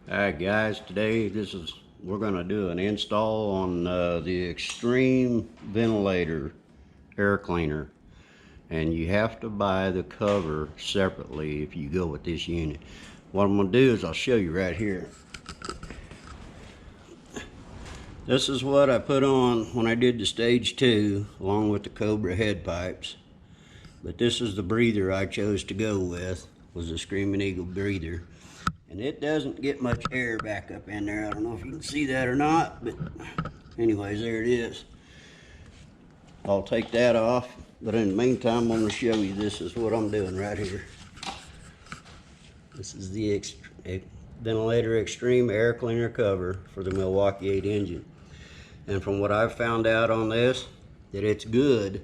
Alright guys, today we're going to do an install on the Extreme Ventilator air cleaner, and you have to buy the cover separately if you go with this unit. What I'm going to do is I'll show you right here. This is what I put on when I did the stage 2 along with the Cobra head pipes, but this is the breather I chose to go with, was the Screaming Eagle breather. And it doesn't get much air back up in there. I don't know if you can see that or not, but anyways, there it is. I'll take that off, but in the meantime, I'm going to show you this is what I'm doing right here. This is the Ventilator Extreme air cleaner cover for the Milwaukee 8 engine. And from what I've found out on this, that it's good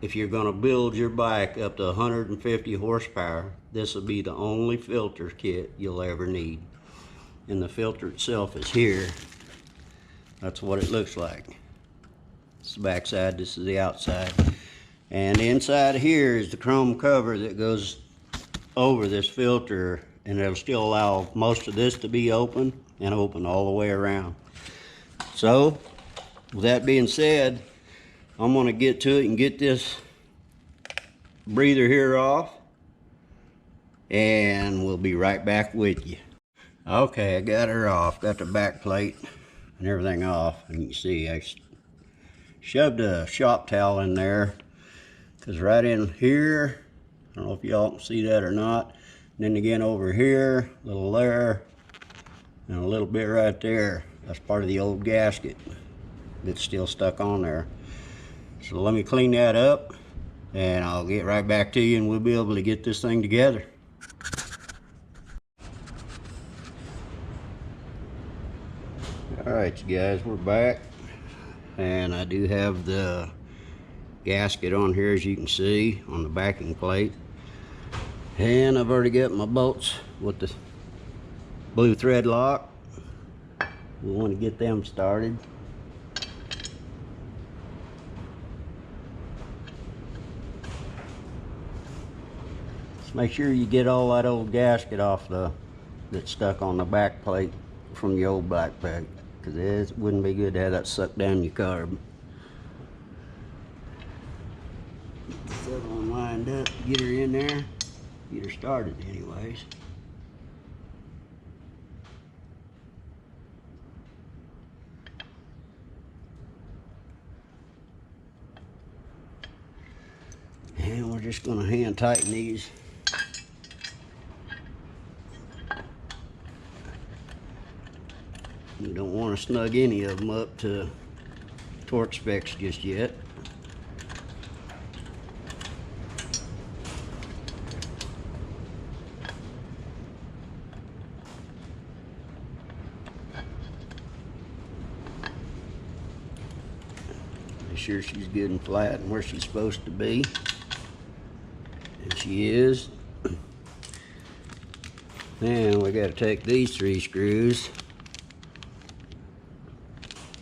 if you're going to build your bike up to 150 horsepower. This will be the only filter kit you'll ever need. And the filter itself is here. That's what it looks like. This is the back side, this is the outside. And inside here is the chrome cover that goes over this filter, and it'll still allow most of this to be open and open all the way around. So, with that being said, I'm going to get to it and get this breather here off, and we'll be right back with you. Okay, I got her off, got the back plate and everything off, and you can see I shoved a shop towel in there, because right in here, I don't know if y'all can see that or not, and then again over here, a little there, and a little bit right there. That's part of the old gasket that's still stuck on there. So let me clean that up, and I'll get right back to you, and we'll be able to get this thing together. Alright you guys, we're back, and I do have the gasket on here, as you can see, on the backing plate. And I've already got my bolts with the blue thread lock. We want to get them started. Make sure you get all that old gasket off that's stuck on the back plate from the old back plate, because it wouldn't be good to have that sucked down your carb. Get this other one lined up, get her in there, get her started anyways. And we're just going to hand tighten these. You don't want to snug any of them up to torque specs just yet. Make sure she's good and flat and where she's supposed to be. And she is. Then we got to take these 3 screws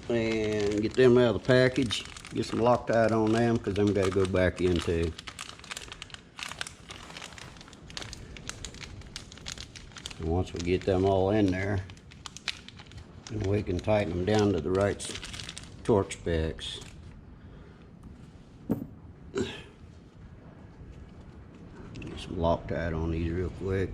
and get them out of the package, get some Loctite on them, because them got to go back in too. And once we get them all in there, then we can tighten them down to the right torque specs. Get some Loctite on these real quick.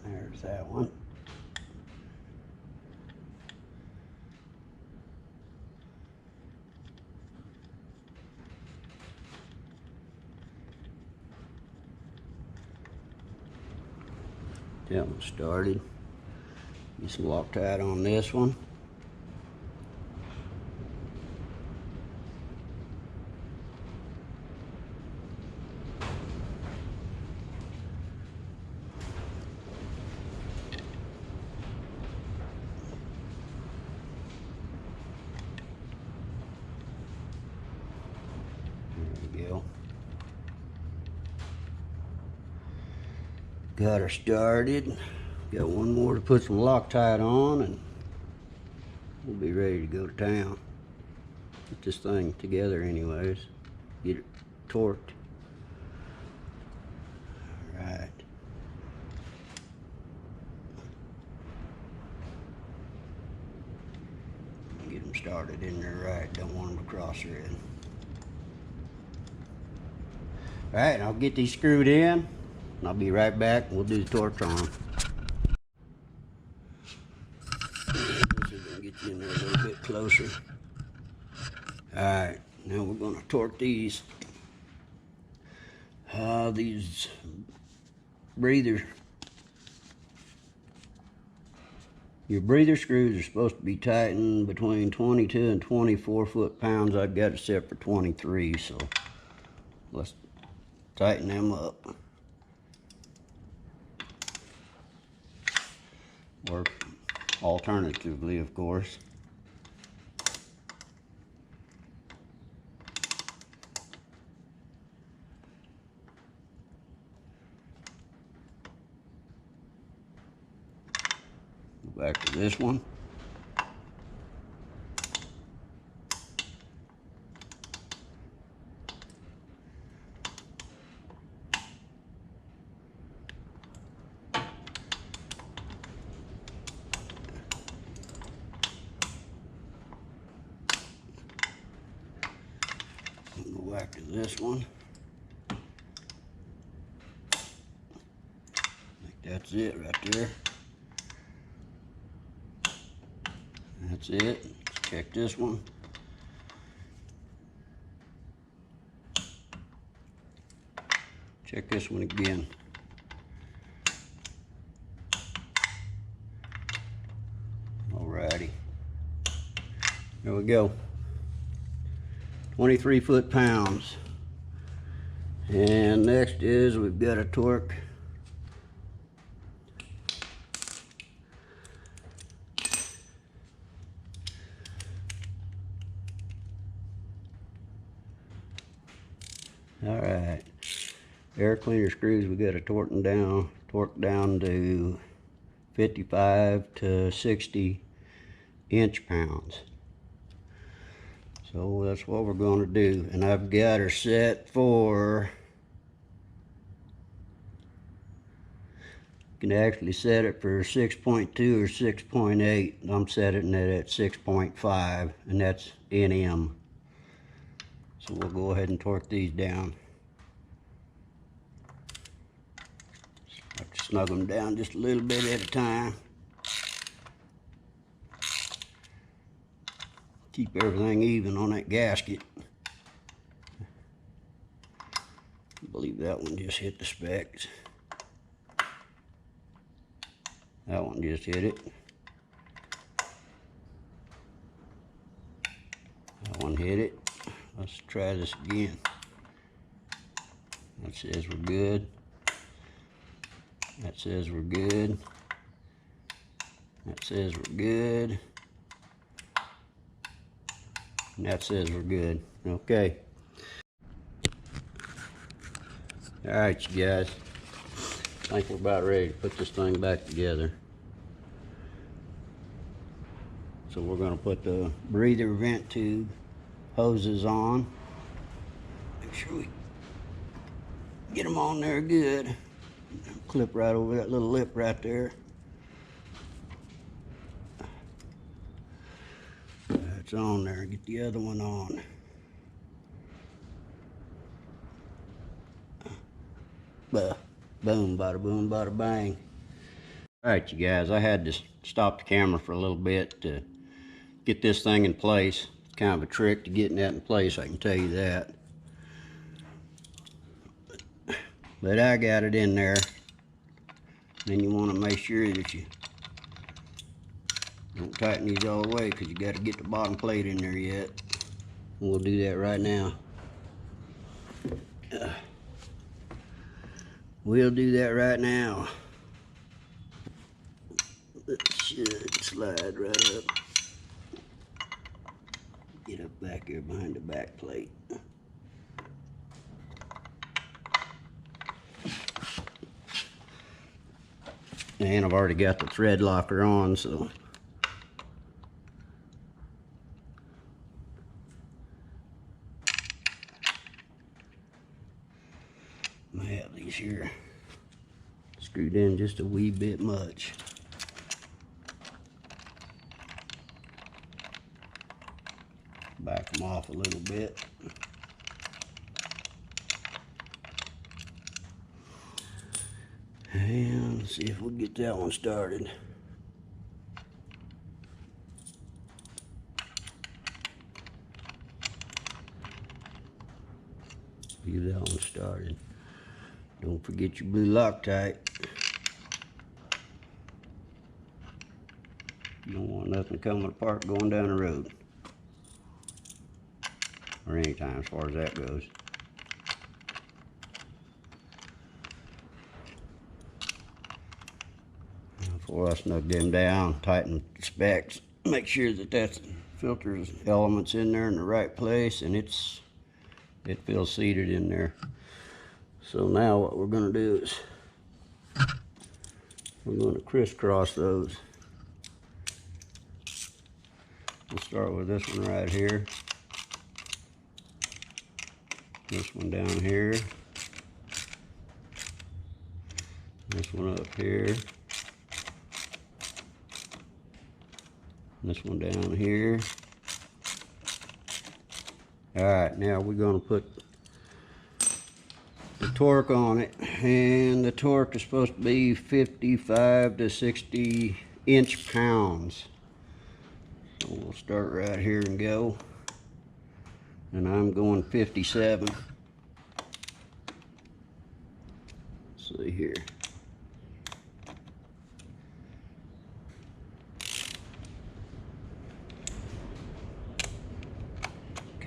There's that one. That one started. Get some Loctite on this one. Got her started. Got one more to put some Loctite on, and we'll be ready to go to town. Get this thing together anyways. Get it torqued. Alright. Get them started in there right. Don't want them to cross thread. Alright, I'll get these screwed in, and I'll be right back, and we'll do the torque on them. This is going to get you in there a little bit closer. Alright, now we're going to torque these breather. Your breather screws are supposed to be tightened between 22 and 24 foot-pounds. I've got it set for 23, so let's tighten them up. Or alternatively, of course. Go back to this one. Go back to this one. I think that's it right there. That's it. Let's check this one. Check this one again. Alrighty. There we go. 23 foot-pounds. And next is we've got a torque. Alright, air cleaner screws, we got to torque down to 55 to 60 inch-pounds. So that's what we're going to do. And I've got her set for, you can actually set it for 6.2 or 6.8. I'm setting it at 6.5, and that's NM. So we'll go ahead and torque these down. Have to snug them down just a little bit at a time. Keep everything even on that gasket. I believe that one just hit the specs. That one just hit it. That one hit it. Let's try this again. That says we're good. That says we're good. That says we're good. And that says we're good. Okay. Alright, you guys. I think we're about ready to put this thing back together. So we're going to put the breather vent tube hoses on. Make sure we get them on there good. Clip right over that little lip right there. That's on there. Get the other one on. Boom, bada boom, bada bang. Alright, you guys, I had to stop the camera for a little bit to get this thing in place. It's kind of a trick to getting that in place, I can tell you that. But I got it in there. Then you want to make sure that you don't tighten these all the way, because you got to get the bottom plate in there yet. And we'll do that right now. We'll do that right now. It should slide right up. Get up back here behind the back plate. And I've already got the thread locker on, so have these here screwed in just a wee bit much. Back them off a little bit. And see if we get that one started. Get that one started. Don't forget your blue Loctite. You don't want nothing coming apart going down the road. Or anytime as far as that goes. Before I snug them down, tighten the specs, make sure that that filter's elements in there in the right place, and it feels seated in there. So now what we're going to do is we're going to crisscross those. We'll start with this one right here, this one down here, this one up here, this one down here. Alright, now we're going to put the torque on it, and the torque is supposed to be 55 to 60 inch-pounds. So we'll start right here and go. And I'm going 57. Let's see here.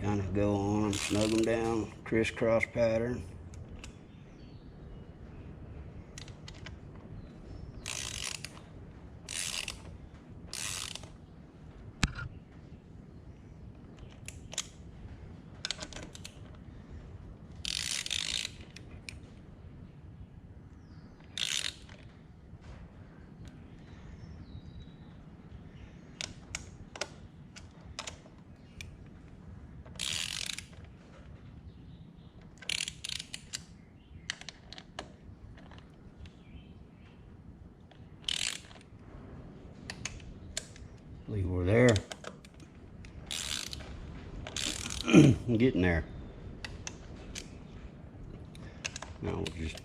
Kind of go on them, snug them down, crisscross pattern. I believe we're there. I'm getting there. Now we'll just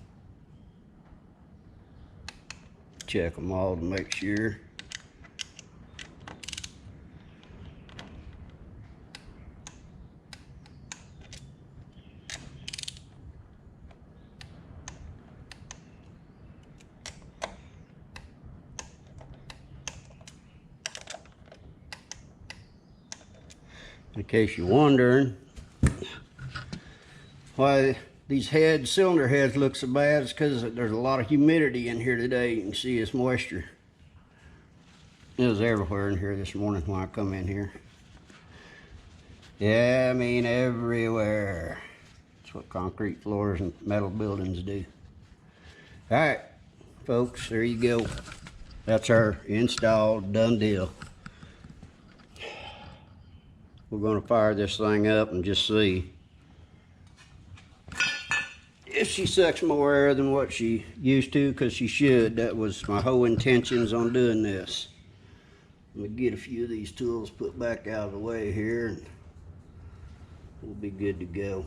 check them all to make sure. In case you're wondering why these cylinder heads look so bad, it's because there's a lot of humidity in here today. You can see this moisture. It was everywhere in here this morning when I come in here. Yeah, I mean everywhere. That's what concrete floors and metal buildings do. Alright, folks, there you go. That's our installed, done deal. We're going to fire this thing up and just see if she sucks more air than what she used to, because she should. That was my whole intentions on doing this. Let me get a few of these tools put back out of the way here, and we'll be good to go.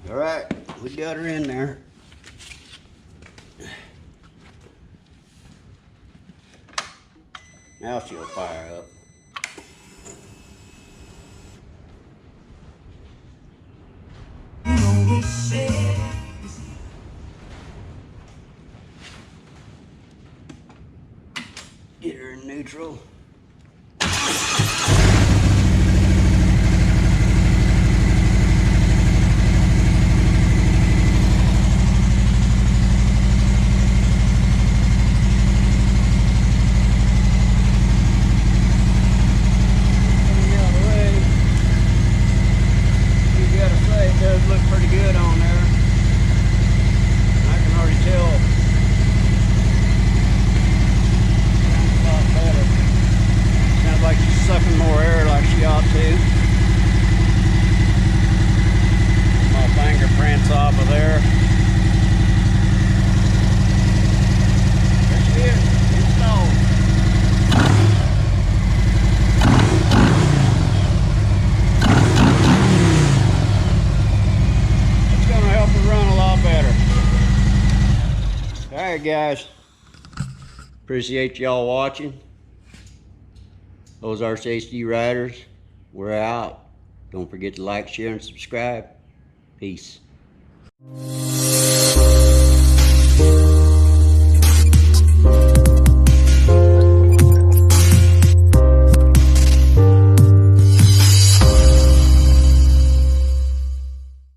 All right, we got her in there. Now she'll fire up. Get her in neutral. Look pretty good on there. I can already tell. Sounds a lot better. right, guys. Appreciate y'all watching. Those are HD Riders. We're out. Don't forget to like, share, and subscribe. Peace.